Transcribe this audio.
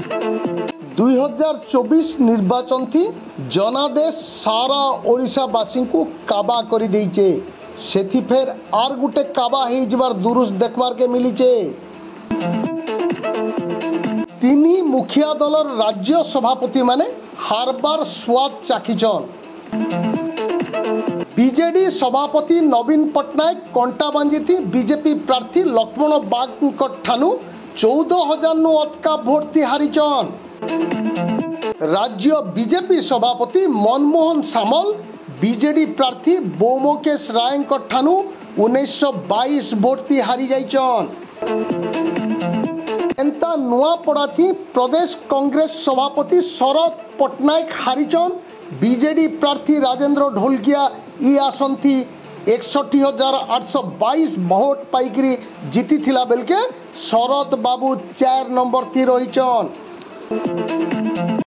2024 निर्वाचन थी जनादेश सारा ओडिशावासी को काबा कर देचे सेथि फेर आर गुटे काबा हो जबार दुरुस देखबार के मिलीचे। तिनी मुखिया दलर राज्य सभापति माने हारबार स्वाद चाखिचन। बीजेडी सभापति नवीन पट्टनायक कंटा बांधी बीजेपी प्रार्थी लक्ष्मण बाग ठानु 14,000 नु अटका भोट हारिचन। राज्य बीजेपी सभापति मनमोहन सामल बीजेडी प्रार्थी बोमकेश राय ठानु 1922 भोट हारी जाइचन। एंता नुआपड़ा थी प्रदेश कांग्रेस सभापति शरद पट्टनायक हारिचन। बीजेडी प्रार्थी राजेंद्र ढोलकिया ई आसन थी 61,822 भोट पाइकरी जीती थिला बेलके शरद बाबू 4 नंबर थी रहीचन।